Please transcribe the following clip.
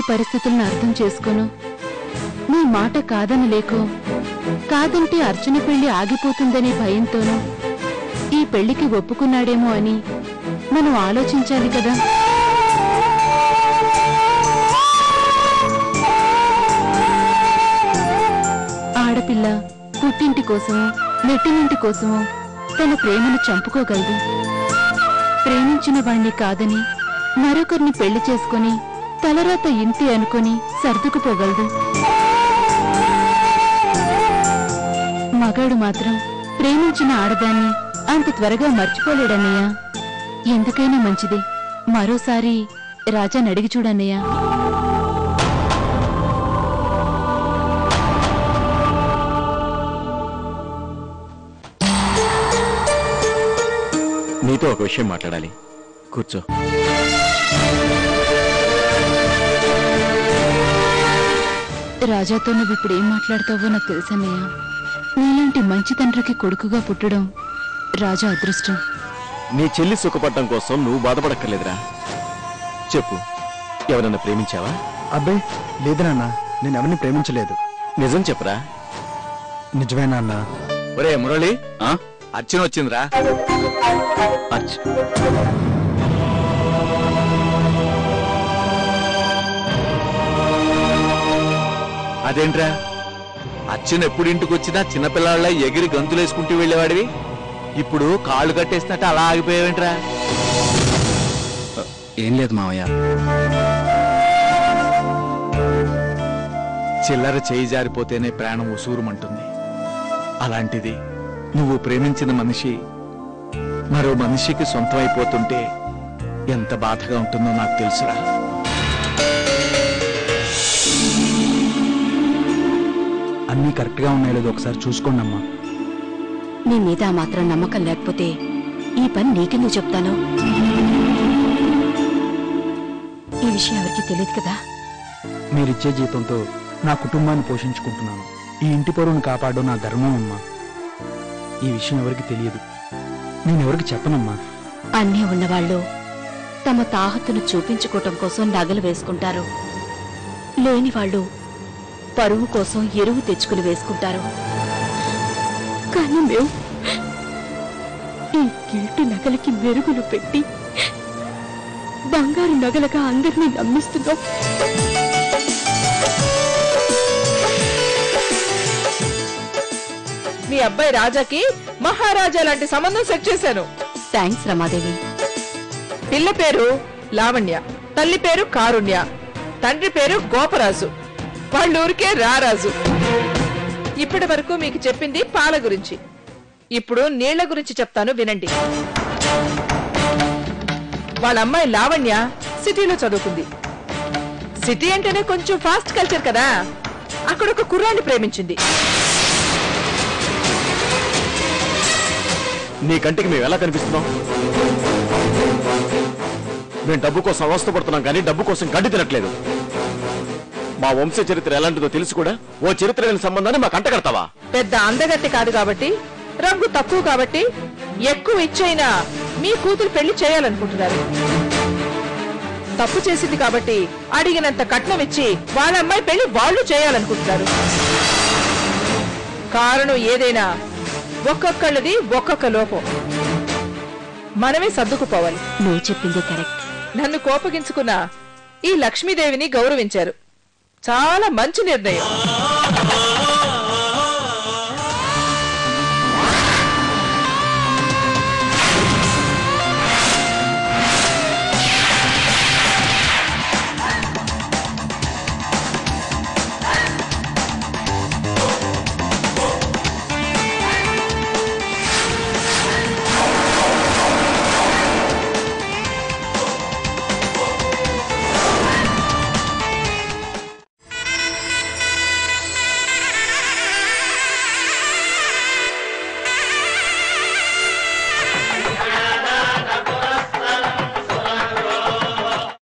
పరిస్థితులను అర్థం చేసుకోను నీ మాట కాదనలేకో కాదంటే అర్చన పెళ్లి ఆగిపోతుందనే భయంతోనూ ఈ పెళ్లికి ఒప్పుకున్నాడేమో అని మనం ఆలోచించాలి కదా. ఆడపిల్ల పుట్టింటి కోసమో మెట్టినింటి కోసమో తన ప్రేమను చంపుకోగలదు. ప్రేమించిన వాణ్ణి కాదని మరొకరిని పెళ్లి చేసుకుని తలరాత ఇంతే అనుకుని సర్దుకుపోగలదు. మగాడు మాత్రం ప్రేమించిన ఆడదాన్ని అంత త్వరగా మర్చిపోలేడన్నయ్య. ఎందుకైనా మంచిది మరోసారి రాజాని అడిగి చూడన్నయ్య. నీతో ఒక విషయం మాట్లాడాలి, కూర్చో. రాజాతో నువ్వు ఇప్పుడు ఏం మాట్లాడతావో నాకు తెలుసన్నయ్య. నీలాంటి మంచి తండ్రికి కొడుకుగా పుట్టడం రాజా అదృష్టం. నీ చెల్లి సుఖపడటం కోసం నువ్వు బాధపడక్కర్లేదురా. చెప్పు, ఎవరన్నా ప్రేమించావా? అబ్బాయి లేదు నాన్న, నేను ఎవరిని ప్రేమించలేదు. నిజం చెప్పురా. నిజమే నాన్న. ఒరే మురళి, అర్చన వచ్చిందిరా. అదేంట్రా, అర్చన ఎప్పుడు ఇంటికి వచ్చినా చిన్నపిల్లాళ్ళ ఎగిరి గంతులేసుకుంటూ వెళ్ళేవాడివి, ఇప్పుడు కాళ్ళు కట్టేసినట్టు అలా ఆగిపోయావేంట్రా? ఏం లేదు మావయ్య. చిల్లర చేయి జారిపోతేనే ప్రాణం ఉసూరుమంటుంది. అలాంటిది నువ్వు ప్రేమించిన మనిషి మరో మనిషికి సొంతం అయిపోతుంటే ఎంత బాధగా ఉంటుందో నాకు తెలుసురా. అన్నీ కరెక్ట్గా ఉన్నాయో లేదో ఒకసారి చూసుకోండి అమ్మా. నీ మీద మాత్రం నమ్మకం లేకపోతే ఈ పని నీకెందుకు చెప్తాను? ఈ విషయం ఎవరికి తెలియదు కదా. మీరిచ్చే జీతంతో నా కుటుంబాన్ని పోషించుకుంటున్నాను. ఈ ఇంటి పరువును కాపాడడం నా ధర్మం అమ్మా. ఈ విషయం ఎవరికి తెలియదు, నేనెవరికి చెప్పనమ్మా. అన్నీ ఉన్నవాళ్ళు తమ తాహతును చూపించుకోవటం కోసం నగలు వేసుకుంటారు. లేని వాళ్ళు పరువు కోసం ఎరువు తెచ్చుకుని వేసుకుంటారు. కానీ మేము ఈ గిల్టు నగలకి మెరుగులు పెట్టి బంగారు నగలుగా అందరినీ నమ్మిస్తున్నాం. మీ అబ్బాయి రాజాకి మహారాజా లాంటి సంబంధం సెట్ చేశాను. థ్యాంక్స్ రమాదేవి. పిల్ల పేరు లావణ్య, తల్లి పేరు కారుణ్య, తండ్రి పేరు గోపరాజు, వాళ్ళూరికే రారాజు. ఇప్పటి వరకు మీకు చెప్పింది పాల గురించి, ఇప్పుడు నీళ్ల గురించి చెప్తాను వినండి. వాళ్ళ అమ్మాయి లావణ్య సిటీలో చదువుకుంది. సిటీ అంటేనే కొంచెం ఫాస్ట్ కల్చర్ కదా. అక్కడ ఒక కుర్రాన్ని ప్రేమించింది. నీ కంటికి మేము ఎలా కనిపిస్తున్నాం? మేము డబ్బు కోసం అవస్థపడుతున్నాం కానీ డబ్బు కోసం గడ్డి తినట్లేదు. మా వంశ చరిత్ర ఎలాంటిదో తెలుసు కూడా ఓ చరిత్ర లేని సంబంధాన్ని మాకు అంటగడతావా? పెద్ద అందగత్తి కాదు కాబట్టి, రంగు తక్కువ కాబట్టి ఎక్కువ ఇచ్చైనా మీ కూతురు పెళ్లి చేయాలనుకుంటున్నారు. తప్పు చేసింది కాబట్టి అడిగినంత కట్నం ఇచ్చి వాళ్ళ అమ్మాయి పెళ్లి వాళ్ళు చేయాలనుకుంటున్నారు. కారణం ఏదైనా ఒక్కొక్కళ్ళది ఒక్కొక్క లోపం. మనమే సర్దుకుపోవాలి. నువ్వు చెప్పింది కరెక్ట్. నన్ను కోపగించుకున్న ఈ లక్ష్మీదేవిని గౌరవించారు. చాలా మంచి నిర్ణయం.